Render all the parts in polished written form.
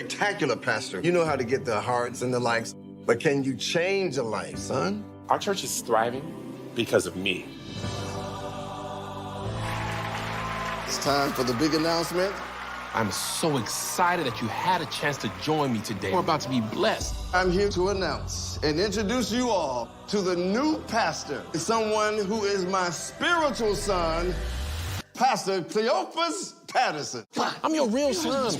spectacular pastor. You know how to get the hearts and the likes, but can you change a life, son? Our church is thriving because of me. It's time for the big announcement. I'm so excited that you had a chance to join me today. We're about to be blessed. I'm here to announce and introduce you all to the new pastor, someone who is my spiritual son, Pastor Cleophas Patterson. I'm your real son.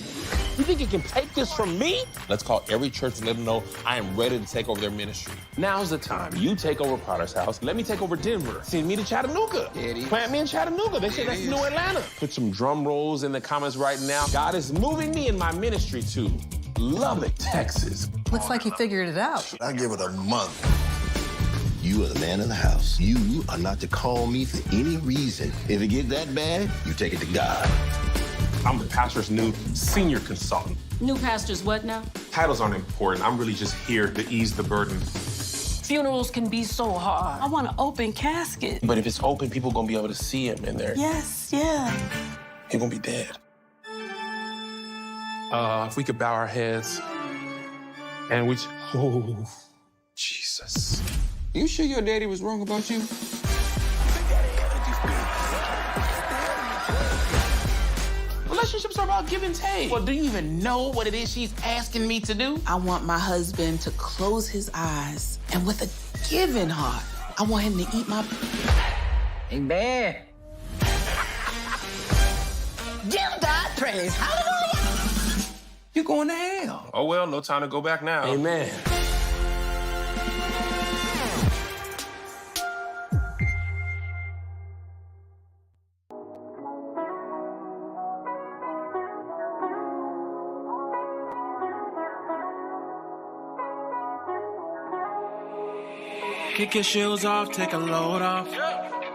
You think you can take this from me? Let's call every church and let them know I am ready to take over their ministry. Now's the time. You take over Potter's House. Let me take over Denver. Send me to Chattanooga. Plant me in Chattanooga. They say that's New Atlanta. Put some drum rolls in the comments right now. God is moving me in my ministry to Lubbock, Texas. Looks like he figured it out. I give it a month. You are the man of the house. You are not to call me for any reason. If it get that bad, you take it to God. I'm the pastor's new senior consultant. New pastor's what now? Titles aren't important. I'm really just here to ease the burden. Funerals can be so hard. I want an open casket. But if it's open, people gonna be able to see him in there. Yes, yeah. He's gonna be dead. If we could bow our heads and oh, Jesus. You sure your daddy was wrong about you? Relationships are about give and take. Well, do you even know what it is she's asking me to do? I want my husband to close his eyes and with a giving heart, I want him to eat my... Amen. Give God praise. Hallelujah. You going to hell. Oh, well, no time to go back now. Amen. Kick your shoes off, take a load off.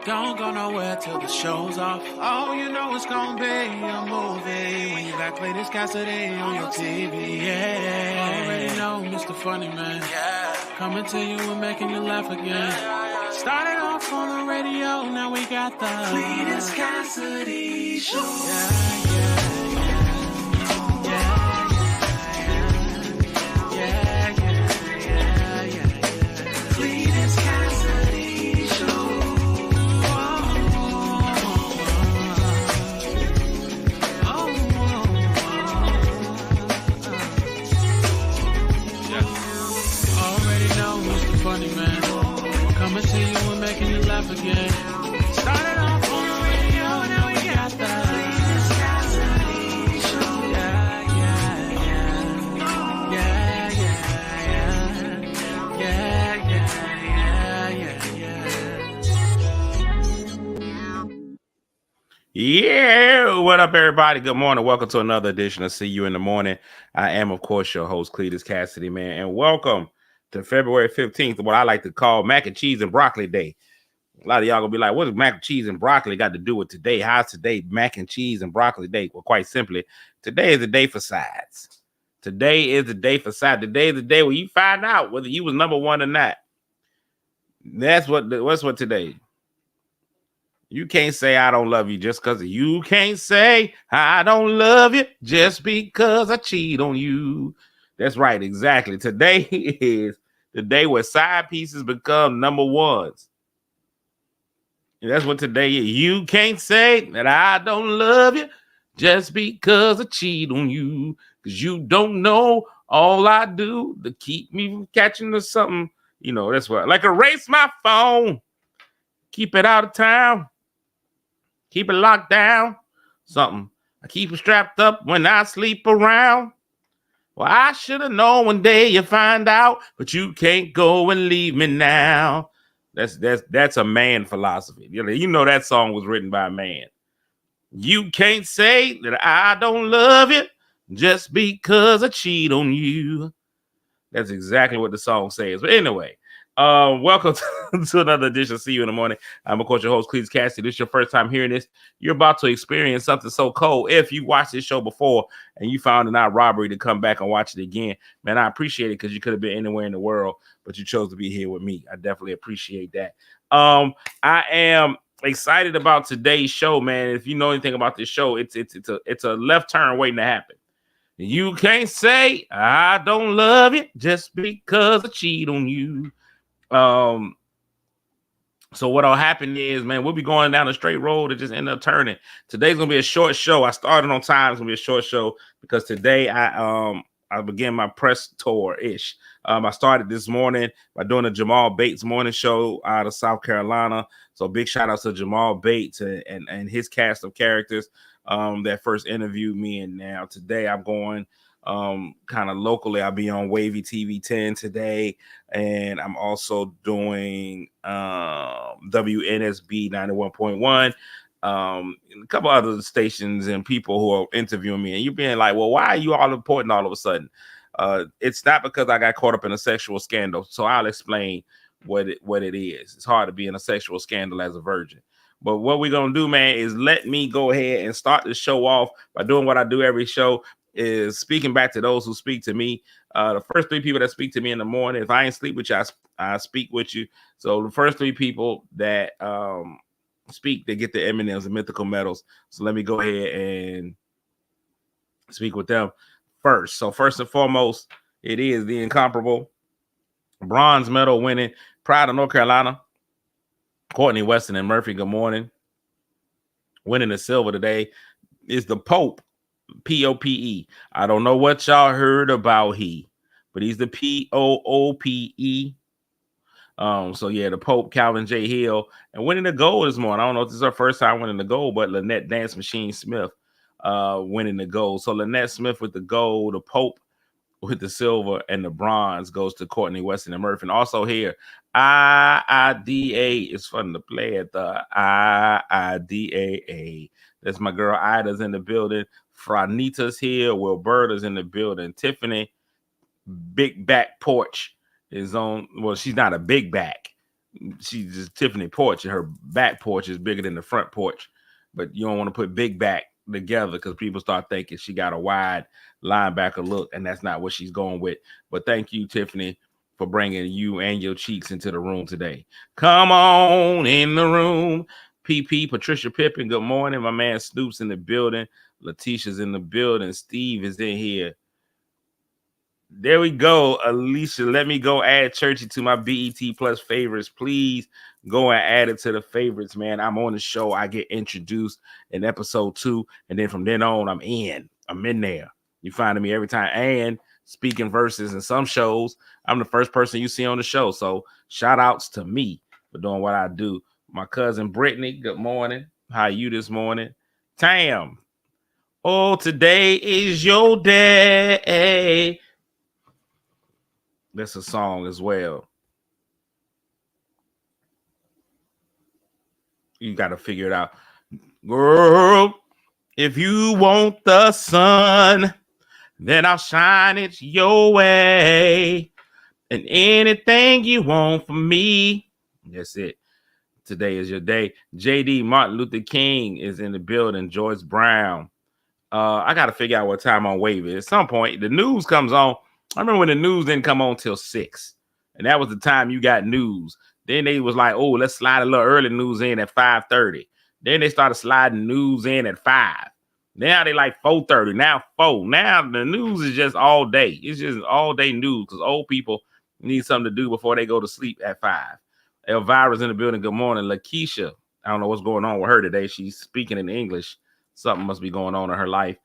Don't go nowhere till the show's off. Oh, you know it's gonna be a movie when you got Cletus Cassidy on your TV. Yeah, already know Mr. Funny Man. Coming to you and making you laugh again. Started off on the radio, now we got the Cletus Cassidy Show. Funny Man, coming to you and making you laugh again. Started off on the radio, now we got the Cletus Cassidy Show. Yeah, what up, everybody? Good morning. Welcome to another edition of See You in the Morning. I am, of course, your host, Cletus Cassidy, man, and welcome to February 15th, what I like to call Mac and Cheese and Broccoli Day. A lot of y'all gonna be like, what does mac and cheese and broccoli got to do with today? How's today Mac and Cheese and Broccoli Day? Well, quite simply, today is the day for sides. Today is the day for sides. Today is the day where you find out whether you was number one or not. That's what today. You can't say I don't love you just because you can't say I don't love you just because I cheat on you. That's right, exactly. Today is the day where side pieces become number ones. And that's what today is. You can't say that I don't love you just because I cheat on you. Because you don't know all I do to keep me from catching or something. You know, that's what. Like erase my phone. Keep it out of town. Keep it locked down. Something. I keep it strapped up when I sleep around. Well, I should have known one day you find out, but you can't go and leave me now. That's a man philosophy. You know that song was written by a man. You can't say that I don't love you just because I cheat on you. That's exactly what the song says. But anyway, welcome to another edition of See You in the Morning. I'm, of course, your host, Cletus Cassidy. This is your first time hearing this. You're about to experience something so cold. If you watched this show before and you found it not robbery to come back and watch it again, man, I appreciate it because you could have been anywhere in the world, but you chose to be here with me. I definitely appreciate that. I am excited about today's show, man. If you know anything about this show, it's a left turn waiting to happen. You can't say I don't love you just because I cheat on you. So what'll happen is, man, we'll be going down a straight road and just end up turning. Today's gonna be a short show. I started on time. It's gonna be a short show because today I began my press tour-ish. I started this morning by doing a Jamal Bates morning show out of South Carolina. So big shout out to Jamal Bates and his cast of characters that first interviewed me. And now today I'm going kind of locally. I'll be on Wavy TV 10 today, and I'm also doing WNSB 91.1, and a couple other stations and people who are interviewing me. And you're being like, well, why are you all important all of a sudden? It's not because I got caught up in a sexual scandal. So I'll explain what it is. It's hard to be in a sexual scandal as a virgin. But what we're going to do, man, is let me go ahead and start the show off by doing what I do every show, is speaking back to those who speak to me. The first 3 people that speak to me in the morning, if I ain't sleep with you, I speak with you. So the first 3 people that speak, they get the M&Ms and mythical medals. So let me go ahead and speak with them first. So first and foremost, it is the incomparable bronze medal winning Pride of North Carolina, Courtney Weston and Murphy. Good morning. Winning the silver today is the Pope, P-O-P-E. I don't know what y'all heard about he, but he's the P-O-O-P-E. So yeah, the Pope, Calvin J. Hill, and winning the gold this morning. I don't know if this is her first time winning the gold, but Lynette Dance Machine Smith winning the gold. So Lynette Smith with the gold, the Pope with the silver, and the bronze goes to Courtney Weston and Murphy. And also here, I-I-D-A is fun to play at the I-I-D-A-A. That's my girl Ida's in the building. Franita's here. Wilberta's in the building. Tiffany, big back porch is on. Well, she's not a big back. She's just Tiffany Porch. And her back porch is bigger than the front porch. But you don't want to put big back together because people start thinking she got a wide linebacker look, and that's not what she's going with. But thank you, Tiffany, for bringing you and your cheeks into the room today. Come on in the room. PP, Patricia Pippin, good morning. My man Snoop's in the building. Letitia's in the building. Steve is in here. There we go. Alicia, let me go add Churchy to my BET Plus favorites. Please go and add it to the favorites, man. I'm on the show. I get introduced in episode 2, and then from then on, I'm in there. You find me every time. And speaking verses in some shows, I'm the first person you see on the show. So shout outs to me for doing what I do. My cousin Brittany, good morning. How are you this morning? Tam. Oh, today is your day. That's a song as well. You got to figure it out. Girl, if you want the sun, then I'll shine it your way. And anything you want from me, that's it. Today is your day. JD, Martin Luther King is in the building. Joyce Brown. I got to figure out what time on Wavy. At some point, the news comes on. I remember when the news didn't come on till 6. And that was the time you got news. Then they was like, oh, let's slide a little early news in at 5:30. Then they started sliding news in at 5. Now they like 4:30. Now 4. Now the news is just all day. It's just all day news because old people need something to do before they go to sleep at 5. Elvira's in the building. Good morning. Lakeisha, I don't know what's going on with her today. She's speaking in English. Something must be going on in her life.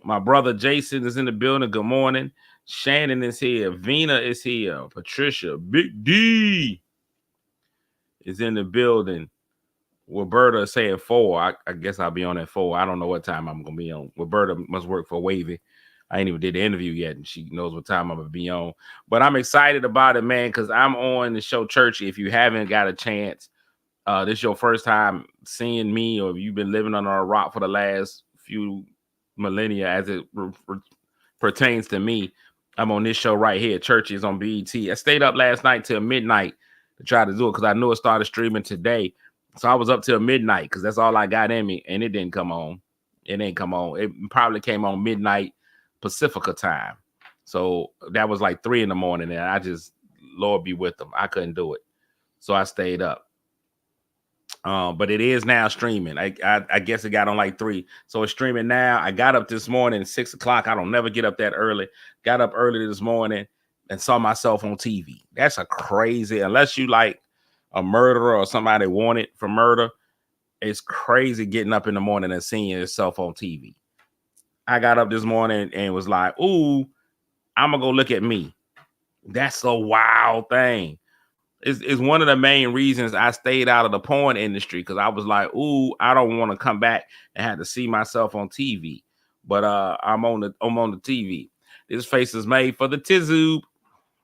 My brother Jason is in the building. Good morning. Shannon is here. Vina is here. Patricia, Big D is in the building. Roberta is saying 4. I guess I'll be on at 4. I don't know what time I'm going to be on. Roberta must work for Wavy. I ain't even did the interview yet, and she knows what time I'm going to be on. But I'm excited about it, man, because I'm on the show Churchy. If you haven't got a chance, this is your first time seeing me, or if you've been living under a rock for the last few millennia as it pertains to me, I'm on this show right here. Churchy is on BET. I stayed up last night till midnight to try to do it because I knew it started streaming today. So I was up till midnight because that's all I got in me, and it didn't come on. It didn't come on. It probably came on midnight Pacifica time. So that was like 3 a.m, and I just, Lord be with them. I couldn't do it. So I stayed up. But it is now streaming. I guess it got on like 3. So it's streaming now. I got up this morning at 6 o'clock. I don't never get up that early. Got up early this morning and saw myself on TV. That's a crazy, unless you like a murderer or somebody wanted for murder, it's crazy getting up in the morning and seeing yourself on TV. I got up this morning and was like, ooh, I'm going to go look at me. That's a wild thing. It's one of the main reasons I stayed out of the porn industry, because I was like, ooh, I don't want to come back and have to see myself on TV. But I'm on the TV. This face is made for the Tizoob,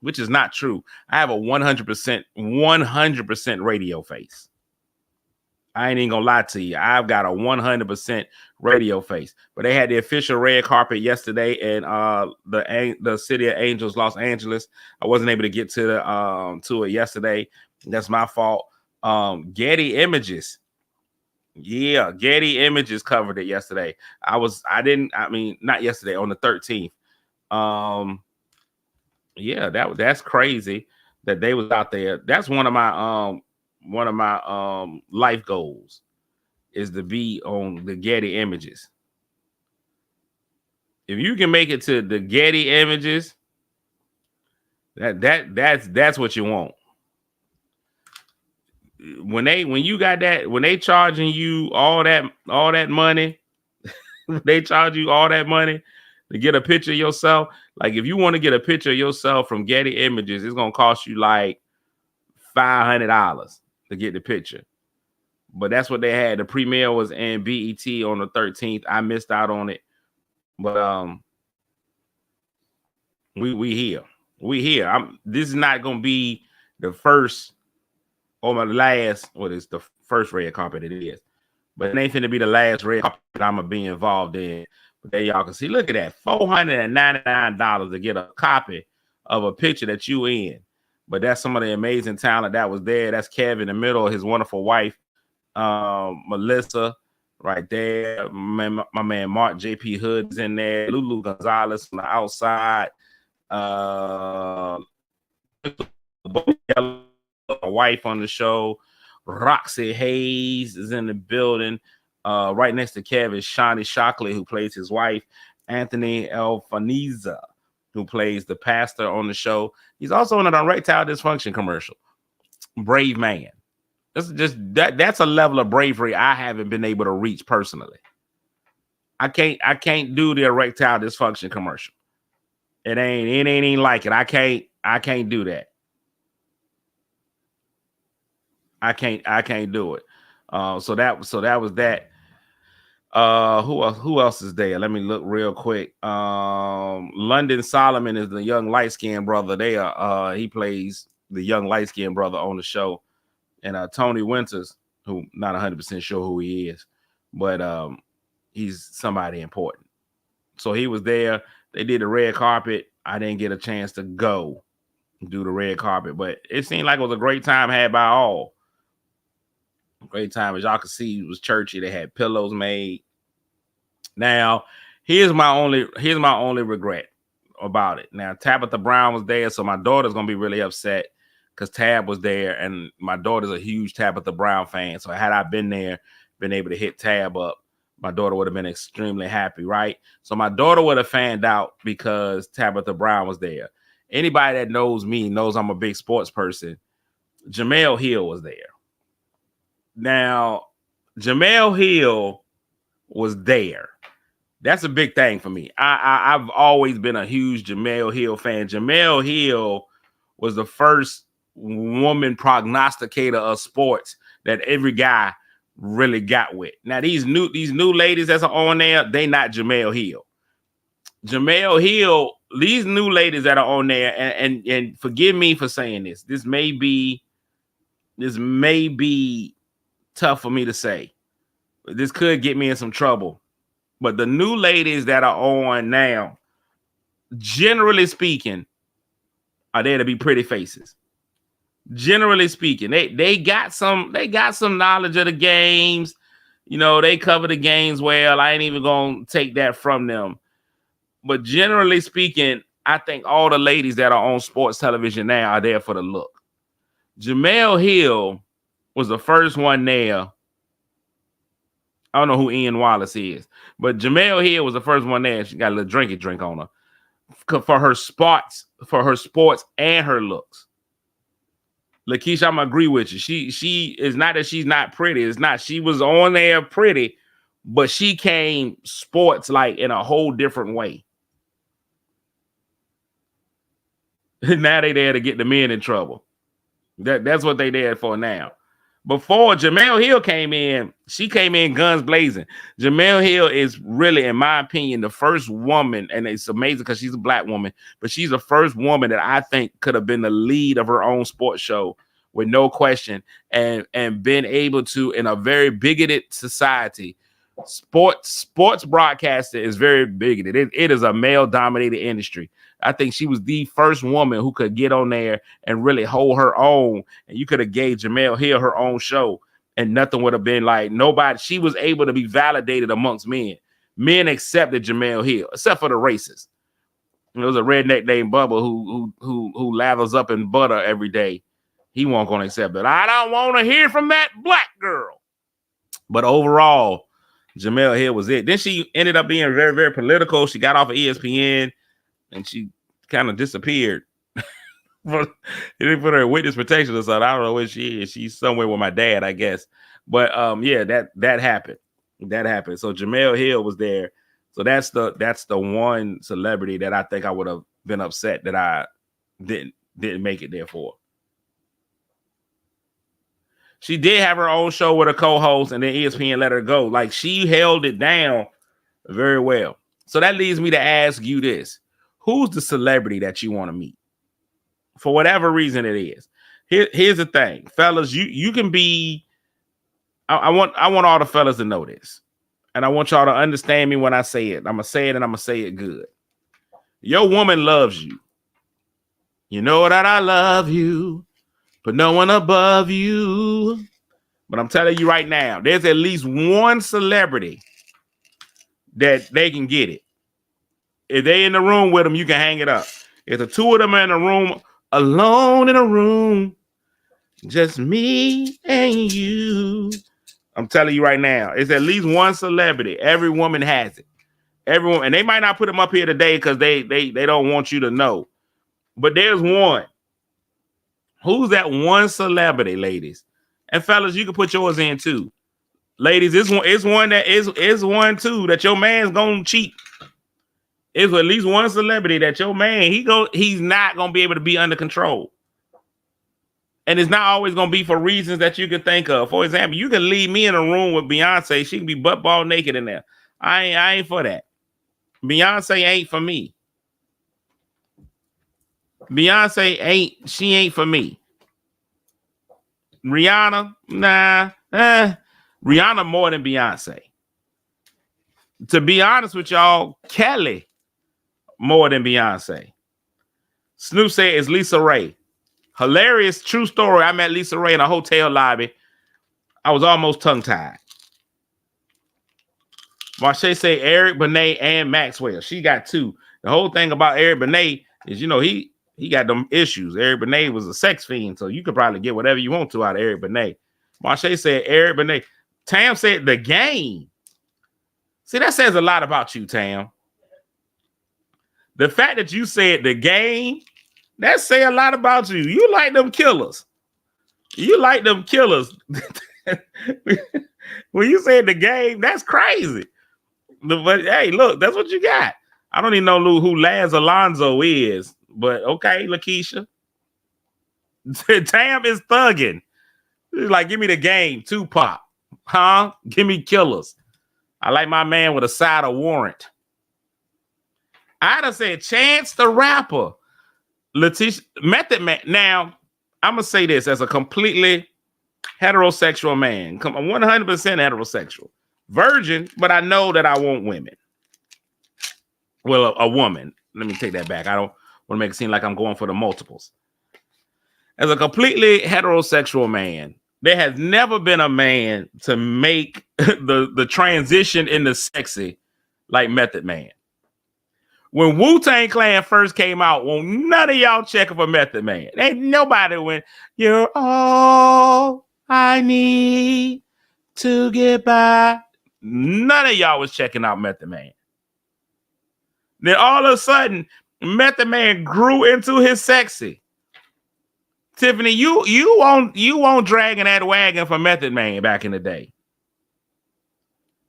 which is not true. I have a 100% radio face. I ain't even gonna lie to you. I've got a 100% radio face. But they had the official red carpet yesterday in the city of Angels, Los Angeles. I wasn't able to get to it yesterday. That's my fault. Getty Images. Yeah, Getty Images covered it yesterday. Not yesterday, on the 13th. Yeah, that's crazy that they was out there. That's one of my life goals, is to be on the Getty Images. If you can make it to the Getty Images, that's what you want. When you got that, when they charging you all that money, they charge you all that money to get a picture of yourself. Like, if you want to get a picture of yourself from Getty Images, it's gonna cost you like $500 to get the picture. But that's what they had. The premiere was in BET on the 13th. I missed out on it. But we here. This is not gonna be the first or my last. What is the first red carpet? It is, but it ain't finna be the last red carpet I'm gonna be involved in. But there y'all can see. Look at that, $499 to get a copy of a picture that you in. But that's some of the amazing talent that was there. That's Kev in the middle, his wonderful wife, Melissa, right there. My man Mark JP Hood's in there. Lulu Gonzalez on the outside. A wife on the show. Roxy Hayes is in the building. Right next to Kev is Shawnee Shockley, who plays his wife. Anthony Elfaniza, who plays the pastor on the show. He's also in an erectile dysfunction commercial. Brave man. That's a level of bravery I haven't been able to reach personally. I can't do the erectile dysfunction commercial. It ain't like it. I can't do that. I can't do it. So that was that. Who else is there? Let me look real quick. London Solomon is the young light-skinned brother there. He plays the young light-skinned brother on the show. And Tony Winters, who not 100% sure who he is, but he's somebody important. So he was there. They did the red carpet. I didn't get a chance to go do the red carpet, but it seemed like it was a great time had by all. Great time. As y'all can see, it was churchy. They had pillows made. Now, here's my only regret about it. Now, Tabitha Brown was there, so my daughter's gonna be really upset because Tab was there, and my daughter's a huge Tabitha Brown fan. So had I been there, been able to hit Tab up, my daughter would have been extremely happy, right? So my daughter would have fanned out because Tabitha Brown was there. Anybody that knows me knows I'm a big sports person. Jemele Hill was there. Now, Jemele Hill was there. That's a big thing for me. I've always been a huge Jemele Hill fan. Jemele Hill was the first woman prognosticator of sports that every guy really got with. Now, these new ladies that's on there, they not Jemele Hill. Jemele Hill, these new ladies that are on there, and forgive me for saying this. This may be tough for me to say. This could get me in some trouble. But the new ladies that are on now, generally speaking, are there to be pretty faces. Generally speaking, they got some knowledge of the games. You know, they cover the games well. I ain't even gonna take that from them. But generally speaking, I think all the ladies that are on sports television now are there for the look. Jemele Hill was the first one there. I don't know who Ian Wallace is, but Jamel Hill was the first one there. She got a little drinky drink on her for her sports and her looks. Lakeisha, I'm gonna agree with you. She is not that she's not pretty. It's not. She was on there pretty, but she came sports like in a whole different way. Now they there to get the men in trouble. That's what they there for now. Before Jamel Hill came in, she came in guns blazing. Jamel Hill is really, in my opinion, the first woman, and it's amazing because she's a black woman, but she's the first woman that I think could have been the lead of her own sports show with no question, and been able to, in a very bigoted society, sports broadcaster is very bigoted. It is a male-dominated industry. I think she was the first woman who could get on there and really hold her own. And you could have gave Jamel Hill her own show and nothing would have been like nobody. She was able to be validated amongst men. Men accepted Jamel Hill, except for the racists. There was a redneck named Bubba who lathers up in butter every day. He won't gonna accept it. I don't want to hear from that black girl. But overall, Jamel Hill was it. Then she ended up being very, very political. She got off of ESPN. And she kind of disappeared. They didn't put her in witness protection or something. I don't know where she is. She's somewhere with my dad, I guess. But yeah, that happened. That happened. So Jamel Hill was there. So that's the one celebrity that I think I would have been upset that I didn't make it there for. She did have her own show with a co-host, and then ESPN let her go. Like, she held it down very well. So that leads me to ask you this. Who's the celebrity that you want to meet? For whatever reason it is. Here's the thing. Fellas, you can be... I want all the fellas to know this. And I want y'all to understand me when I say it. I'm going to say it, and I'm going to say it good. Your woman loves you. You know that I love you, but no one above you. But I'm telling you right now, there's at least one celebrity that they can get it. If they in the room with them, you can hang it up. If the two of them are in the room, alone in a room, just me and you. I'm telling you right now, it's at least one celebrity. Every woman has it. Everyone, and they might not put them up here today because they don't want you to know. But there's one. Who's that one celebrity, ladies? And fellas, you can put yours in too. Ladies, it's one that is one too that your man's gonna cheat. It's at least one celebrity that your man he's not gonna be able to be under control. And it's not always gonna be for reasons that you can think of. For example, you can leave me in a room with Beyonce. She can be butt ball naked in there. I ain't for that. Beyonce ain't for me. Beyonce ain't for me. Rihanna, nah. Rihanna more than Beyonce. To be honest with y'all, Kelly more than Beyonce. Snoop said it's Lisa Ray. Hilarious, true story. I met Lisa Ray in a hotel lobby. I was almost tongue-tied. Marche said Eric Benet and Maxwell. She got two. The whole thing about Eric Benet is, he got them issues. Eric Benet was a sex fiend, so you could probably get whatever you want to out of Eric Benet. Marche said Eric Benet. Tam said The Game. See, that says a lot about you, Tam. The fact that you said The Game, that say a lot about you. You like them killers. You like them killers. When you said The Game, that's crazy. But hey, look, that's what you got. I don't even know who Laz Alonso is, but okay, Lakeisha. Tam is thugging. He's like, give me The Game, Tupac. Huh? Give me killers. I like my man with a side of warrant. I'd have said Chance the Rapper. Letitia, Method Man. Now, I'm going to say this as a completely heterosexual man. I'm 100% heterosexual. Virgin, but I know that I want women. Well, a woman. Let me take that back. I don't want to make it seem like I'm going for the multiples. As a completely heterosexual man, there has never been a man to make the transition into sexy like Method Man. When Wu-Tang Clan first came out, well, none of y'all checking for Method Man. Ain't nobody went, you're all I need to get by. None of y'all was checking out Method Man. Then all of a sudden, Method Man grew into his sexy. Tiffany, you won't dragging that wagon for Method Man back in the day.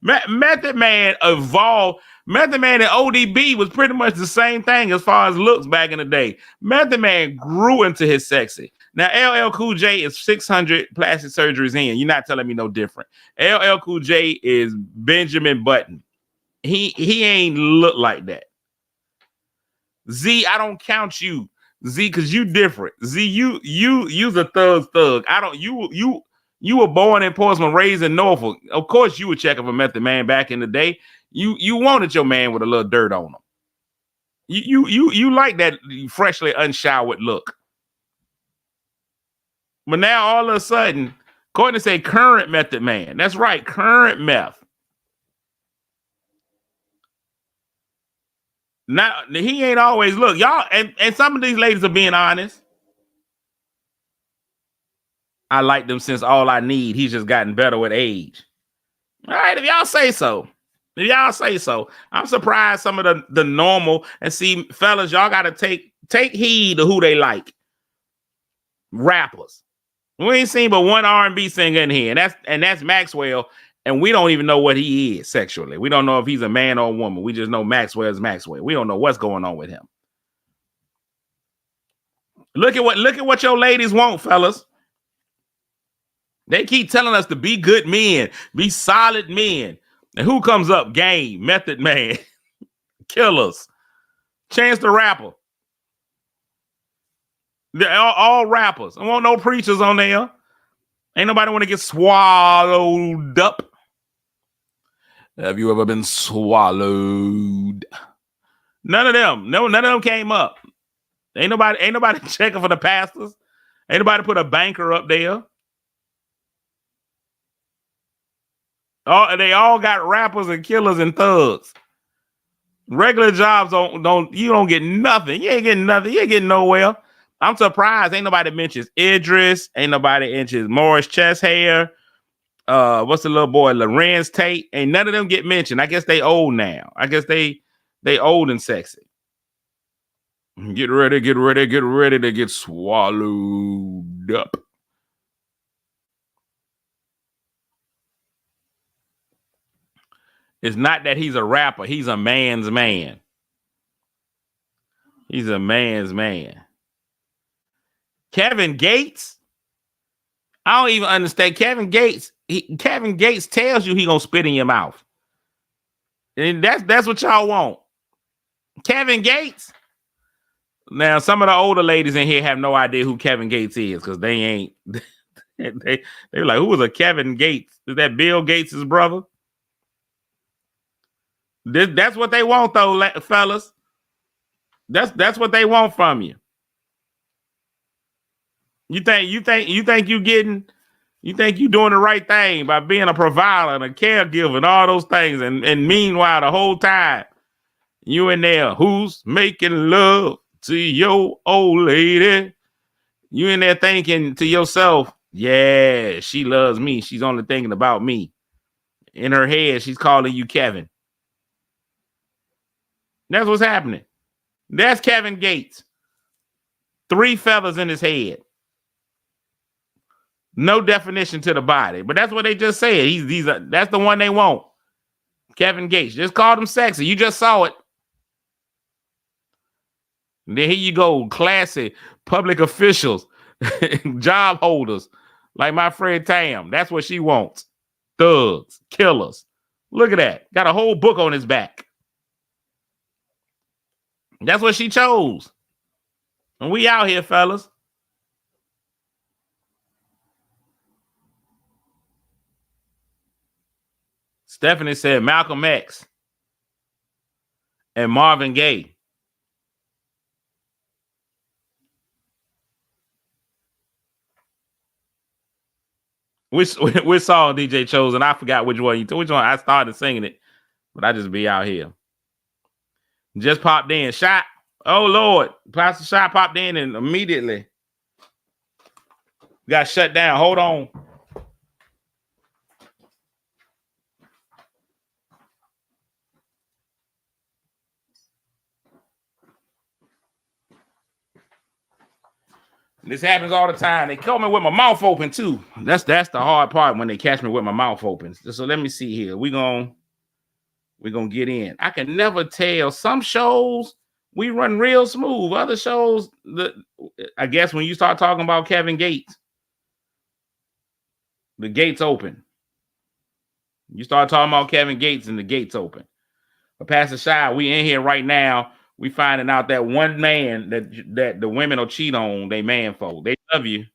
Method Man evolved. Method Man and ODB was pretty much the same thing as far as looks back in the day. Method Man grew into his sexy. Now, LL Cool J is 600 plastic surgeries in. You're not telling me no different. LL Cool J is Benjamin Button. He ain't look like that. Z, I don't count you, Z, because you different. Z, you's a thug. I don't you were born in Portsmouth, raised in Norfolk. Of course, you were checking for Method Man back in the day. You wanted your man with a little dirt on him. You like that freshly unshowered look. But now all of a sudden, Courtney say current Method Man. That's right, current meth. Now he ain't always look, y'all, and some of these ladies are being honest. I like them since all I need. He's just gotten better with age. All right, if y'all say so. If y'all say so. I'm surprised some of the normal, and see, fellas, y'all gotta take heed to who they like. Rappers. We ain't seen but one R&B singer in here, and that's Maxwell. And we don't even know what he is sexually. We don't know if he's a man or a woman. We just know Maxwell is Maxwell. We don't know what's going on with him. Look at what your ladies want, fellas. They keep telling us to be good men, be solid men. And who comes up? Game, Method Man, Killers, Chance the Rapper. They're all rappers. I want no preachers on there. Ain't nobody want to get swallowed up. Have you ever been swallowed? None of them. No, none of them came up. Ain't nobody checking for the pastors. Ain't nobody put a banker up there. They all got rappers and killers and thugs. Regular jobs you don't get nothing. You ain't getting nothing. You ain't getting nowhere. I'm surprised ain't nobody mentions Idris. Ain't nobody mentions Morris Chesthair. What's the little boy? Lorenz Tate. Ain't none of them get mentioned. I guess they old now. I guess they old and sexy. Get ready to get swallowed up. It's not that he's a rapper. He's a man's man. He's a man's man. Kevin Gates? I don't even understand. Kevin Gates tells you he gonna spit in your mouth. And that's what y'all want. Kevin Gates? Now, some of the older ladies in here have no idea who Kevin Gates is because they ain't. They're like, who was a Kevin Gates? Is that Bill Gates' brother? That's what they want, though, fellas. That's what they want from you. You think you doing the right thing by being a provider and a caregiver and all those things, and meanwhile the whole time you in there, who's making love to your old lady? You in there thinking to yourself, yeah, she loves me. She's only thinking about me. In her head, she's calling you Kevin. That's what's happening. That's Kevin Gates. 3 feathers in his head. No definition to the body, but that's what they just said. That's the one they want. Kevin Gates. Just called him sexy. You just saw it. And then here you go, classy public officials, job holders, like my friend Tam. That's what she wants. Thugs, killers. Look at that. Got a whole book on his back. That's what she chose. And we out here, fellas. Stephanie said Malcolm X and Marvin Gaye. Which song DJ chose, and I forgot which one. Which one? I started singing it, but I just be out here. Just popped in. Shot. Oh, Lord. Pastor Shot popped in and immediately got shut down. Hold on. This happens all the time. They call me with my mouth open too. That's the hard part when they catch me with my mouth open. So let me see here. We're gonna get in. I can never tell. Some shows we run real smooth. Other shows, I guess when you start talking about Kevin Gates, the gates open. You start talking about Kevin Gates and the gates open. But Pastor Shy, we in here right now. We finding out that one man that the women will cheat on they man folk. They love you.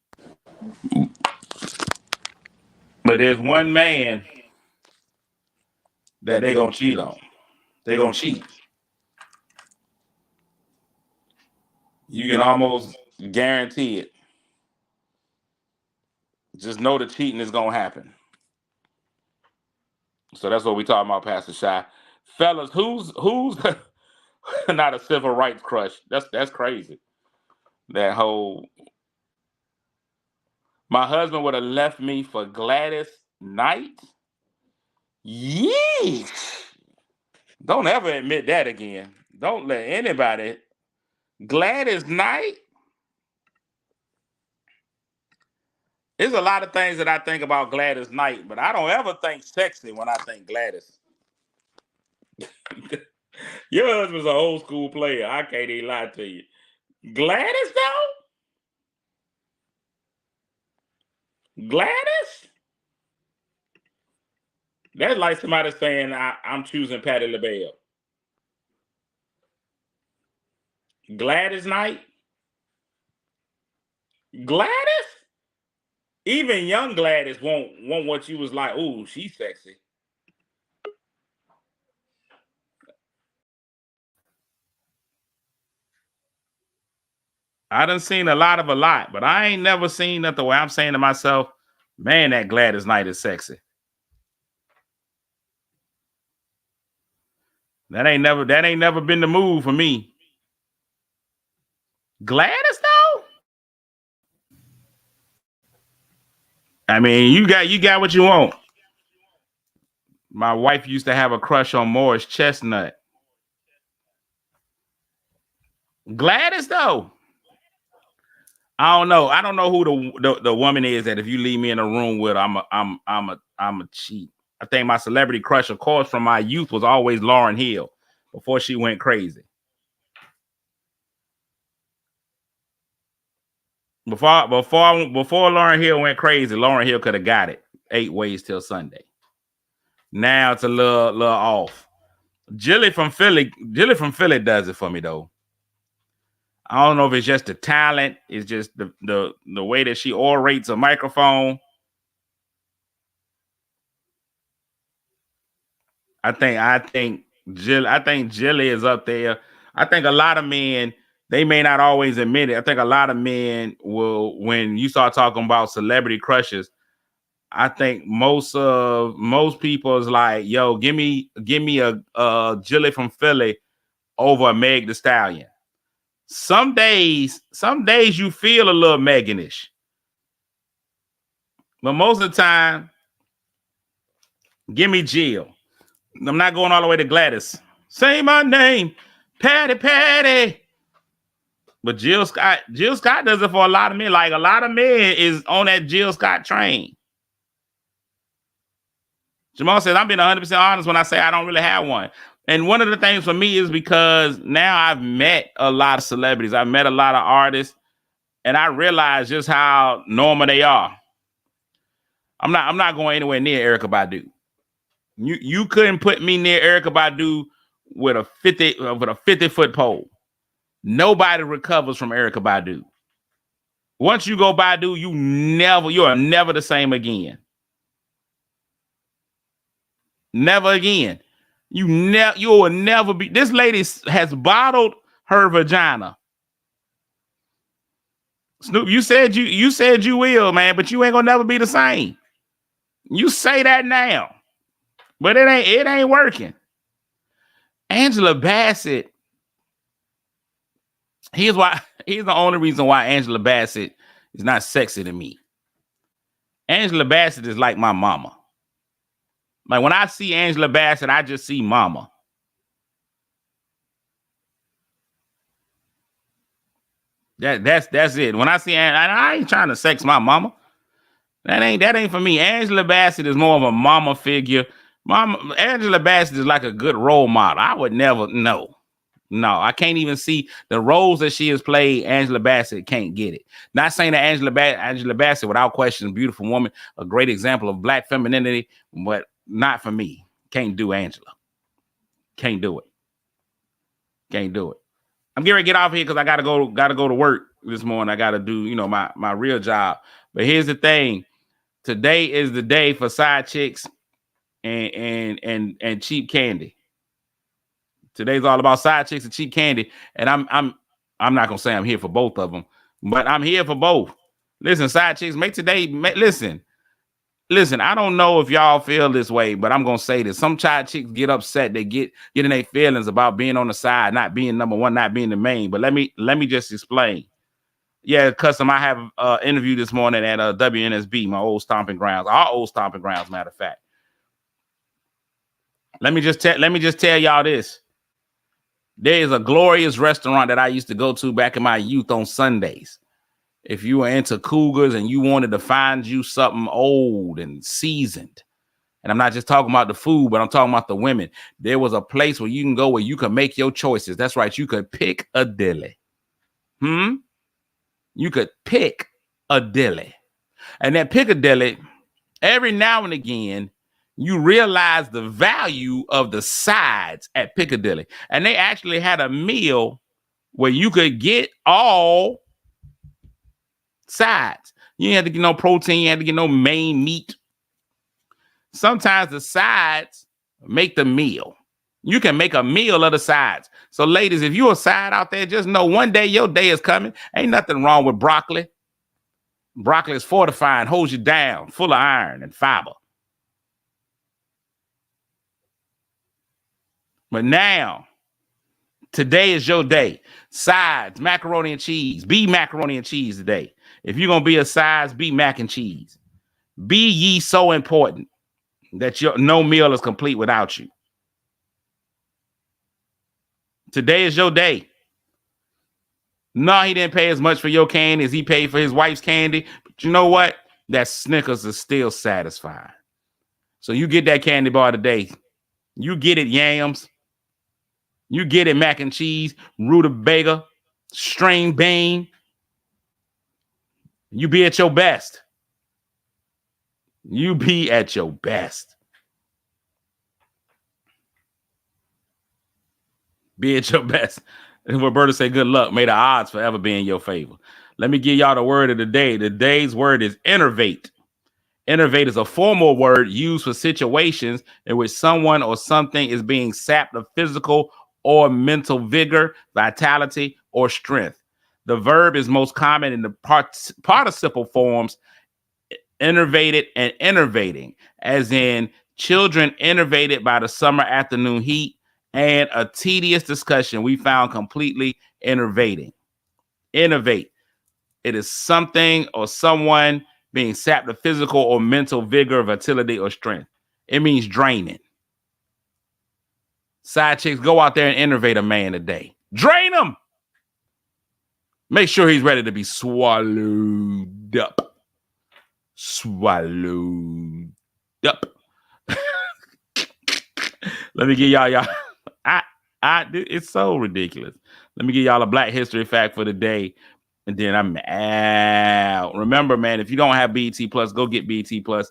But there's one man that they gonna cheat on. They gonna cheat. You can almost guarantee it. Just know the cheating is gonna happen. So that's what we talking about, Pastor Shy. Fellas, who's not a civil rights crush? That's crazy. That whole my husband would have left me for Gladys Knight. Yeesh. Don't ever admit that again. Don't let anybody. Gladys Knight. There's a lot of things that I think about Gladys Knight, but I don't ever think sexy when I think Gladys. Your husband's an old school player. I can't even lie to you. Gladys, though? Gladys? That's like somebody saying I'm choosing Patti LaBelle. Gladys Knight? Gladys? Even young Gladys won't what you was like, ooh, she's sexy. I done seen a lot, but I ain't never seen nothing where I'm saying to myself, man, that Gladys Knight is sexy. That ain't never been the move for me. Gladys, though? I mean, you got what you want. My wife used to have a crush on Morris Chestnut. Gladys, though? I don't know. I don't know who the woman is that if you leave me in a room with, I'm a cheat. I think my celebrity crush, of course, from my youth was always Lauryn Hill before she went crazy. Before Lauryn Hill went crazy, Lauryn Hill could have got it 8 Ways Till Sunday. Now it's a little off. Jilly from Philly does it for me though. I don't know if it's just the talent, it's just the way that she orates a microphone. I think Jilly is up there. I think a lot of men, they may not always admit it. I think a lot of men will, when you start talking about celebrity crushes, I think most people is like, yo, give me a Jilly from Philly over a Meg Thee Stallion. Some days you feel a little Megan-ish. But most of the time, give me Jill. I'm not going all the way to Gladys. Say my name, Patty. But Jill Scott does it for a lot of men. Like a lot of men is on that Jill Scott train. Jamal says, I'm being 100% honest when I say I don't really have one. And one of the things for me is because now I've met a lot of celebrities. I've met a lot of artists, and I realize just how normal they are. I'm not going anywhere near Erykah Badu. You couldn't put me near Erykah Badu with a 50-foot pole. Nobody recovers from Erykah Badu. Once you go Badu, you are never the same again. Never again. You will never be. This lady has bottled her vagina. Snoop, you said you will, man, but you ain't gonna never be the same. You say that now, but it ain't working. Angela Bassett. Here's the only reason why Angela Bassett is not sexy to me. Angela Bassett is like my mama. Like when I see Angela Bassett, I just see mama. That's it. When I see, I ain't trying to sex my mama. That ain't for me. Angela Bassett is more of a mama figure. Angela Bassett is like a good role model. I would never know. No, I can't even see the roles that she has played. Angela Bassett can't get it. Not saying that Angela Bassett, without question, beautiful woman, a great example of black femininity, but not for me. Can't do Angela. Can't do it. Can't do it. I'm getting ready to get off here because I gotta go to work this morning. I gotta do, my real job. But here's the thing: today is the day for side chicks and cheap candy. Today's all about side chicks and cheap candy, and I'm not gonna say I'm here for both of them, but I'm here for both. Listen, side chicks, listen. I don't know if y'all feel this way, but I'm gonna say this: some side chicks get upset. They get in their feelings about being on the side, not being number one, not being the main. But let me just explain. Yeah, custom. I have an interview this morning at WNSB, my old stomping grounds, our old stomping grounds, matter of fact. Let me just tell y'all this. There is a glorious restaurant that I used to go to back in my youth on Sundays. If you were into cougars and you wanted to find you something old and seasoned, and I'm not just talking about the food, but I'm talking about the women, there was a place where you can go where you can make your choices. That's right. You could pick a dilly. You could pick a dilly. And that Piccadilly, every now and again, you realize the value of the sides at Piccadilly. And they actually had a meal where you could get all sides. You didn't have to get no protein. You had to get no main meat. Sometimes the sides make the meal. You can make a meal of the sides. So ladies, if you're a side out there, just know one day your day is coming. Ain't nothing wrong with broccoli. Broccoli is fortifying, holds you down, full of iron and fiber. But now, today is your day. Sides, macaroni and cheese. Be macaroni and cheese today. If you're going to be a sides, be mac and cheese. Be ye so important that no meal is complete without you. Today is your day. No, he didn't pay as much for your candy as he paid for his wife's candy. But you know what? That Snickers is still satisfying. So you get that candy bar today. You get it, yams. You get it, mac and cheese, rutabaga, string bean. You be at your best. You be at your best. Be at your best. And Roberta say, good luck. May the odds forever be in your favor. Let me give y'all the word of the day. Today's word is innervate. Innervate is a formal word used for situations in which someone or something is being sapped of physical or mental vigor, vitality, or strength. The verb is most common in the participle forms innervated and innervating, as in children innervated by the summer afternoon heat and a tedious discussion we found completely innervating. Innervate. It is something or someone being sapped of physical or mental vigor, vitality, or strength. It means draining. Side chicks, go out there and innervate a man today. Drain him. Make sure he's ready to be swallowed up. Swallowed up. Let me give y'all. It's so ridiculous. Let me give y'all a Black History fact for the day, and then I'm out. Remember, man, if you don't have BET Plus, go get BET Plus.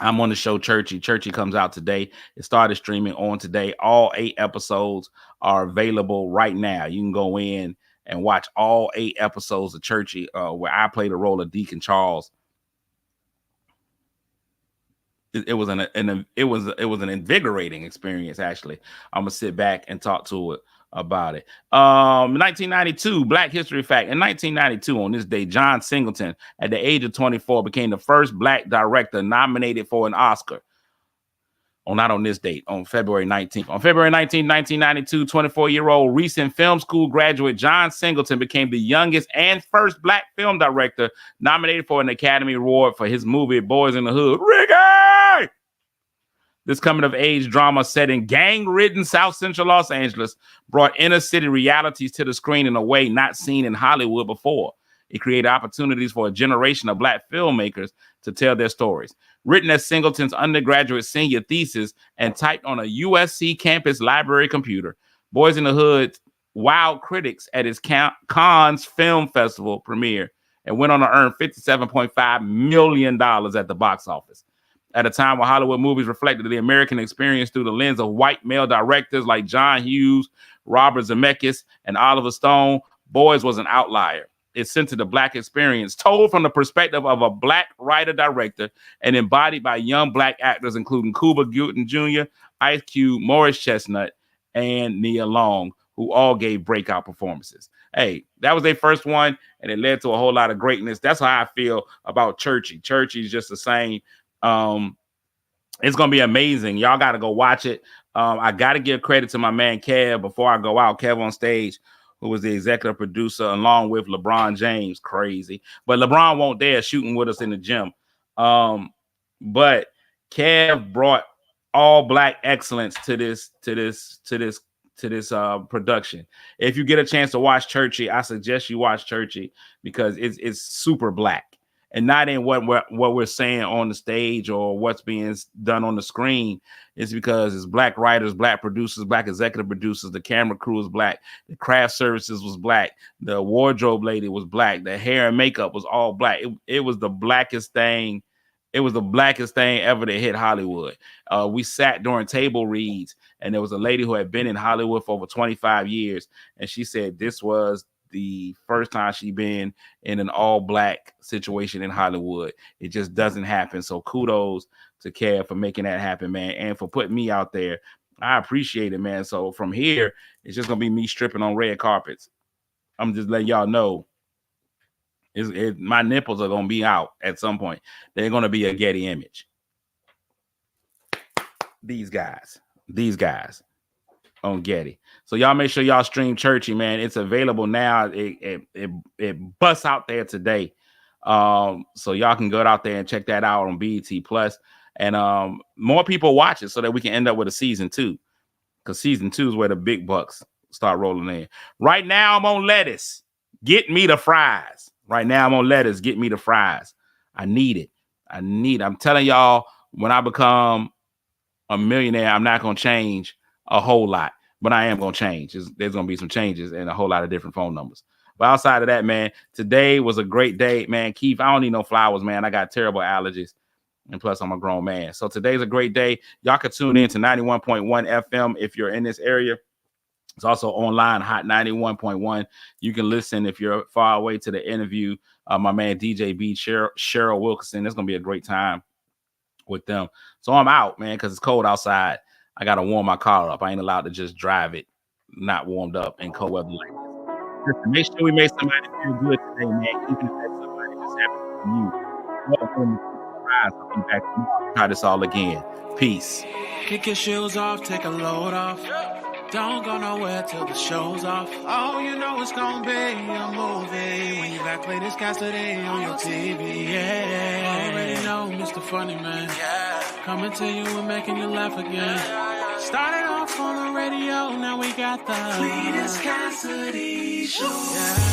I'm on the show Churchy. Churchy comes out today. It started streaming on today. All 8 episodes are available right now. You can go in and watch all 8 episodes of Churchy, where I play the role of Deacon Charles. It was an invigorating experience. Actually, I'm gonna sit back and talk to it about it. 1992 Black History fact. In 1992, on this day, John Singleton, at the age of 24, became the first Black director nominated for an Oscar. Not on this date, on February 19th. On February 19, 1992, 24-year-old recent film school graduate John Singleton became the youngest and first Black film director nominated for an Academy Award for his movie Boys in the Hood. Ricky! This coming-of-age drama set in gang-ridden South Central Los Angeles brought inner-city realities to the screen in a way not seen in Hollywood before. It created opportunities for a generation of Black filmmakers to tell their stories. Written as Singleton's undergraduate senior thesis and typed on a USC campus library computer, Boys in the Hood wowed critics at its Cannes Film Festival premiere and went on to earn $57.5 million at the box office. At a time when Hollywood movies reflected the American experience through the lens of white male directors like John Hughes, Robert Zemeckis, and Oliver Stone, Boys was an outlier. It centered the Black experience, told from the perspective of a Black writer-director and embodied by young Black actors, including Cuba Gooding Jr., Ice Cube, Morris Chestnut, and Nia Long, who all gave breakout performances. Hey, that was their first one, and it led to a whole lot of greatness. That's how I feel about Churchy. Churchy is just the same. It's going to be amazing. Y'all got to go watch it. I got to give credit to my man Kev before I go out. Kev on stage, who was the executive producer, along with LeBron James. Crazy. But LeBron won't dare shooting with us in the gym. But Kev brought all Black excellence to this production. If you get a chance to watch Churchy, I suggest you watch Churchy because it's super Black. And not in what we're saying on the stage or what's being done on the screen. It's because it's Black writers, Black producers, Black executive producers. The camera crew was Black. The craft services was Black. The wardrobe lady was Black. The hair and makeup was all Black. It was the blackest thing. It was the blackest thing ever to hit Hollywood. We sat during table reads, and there was a lady who had been in Hollywood for over 25 years, and she said this was the first time she'd been in an all-Black situation in Hollywood. It just doesn't happen. So kudos to Kev for making that happen, man, and for putting me out there. I appreciate it, man. So from here, it's just going to be me stripping on red carpets. I'm just letting y'all know my nipples are going to be out at some point. They're going to be a Getty image. These guys on Getty. So y'all make sure y'all stream Churchy, man. It's available now. It busts out there today. So y'all can go out there and check that out on BET Plus. And more people watch it so that we can end up with a season 2. Because season 2 is where the big bucks start rolling in. Right now, I'm on lettuce. Get me the fries. Right now, I'm on lettuce. Get me the fries. I need it. I'm telling y'all, when I become a millionaire, I'm not going to change a whole lot, but I am going to change. There's going to be some changes and a whole lot of different phone numbers. But outside of that, man, today was a great day, man. Keith, I don't need no flowers, man. I got terrible allergies. And plus, I'm a grown man. So today's a great day. Y'all can tune in to 91.1 FM if you're in this area. It's also online, Hot 91.1. You can listen if you're far away to the interview. My man, DJ B, Cheryl Wilkinson. It's going to be a great time with them. So I'm out, man, because it's cold outside. I got to warm my car up. I ain't allowed to just drive it not warmed up in cold weather like this. Listen, make sure we make somebody feel good today, man. Even if that's somebody that's happening to you. Welcome. I'll be back tomorrow. Try this all again. Peace. Kick your shoes off, take a load off. Don't go nowhere till the show's off. Oh, you know it's gonna be a movie when you got Cletus Cassidy on your TV. Yeah, already know Mr. Funny Man. Coming to you and making you laugh again. Started off on the radio, now we got the Cletus Cassidy Show. Yeah.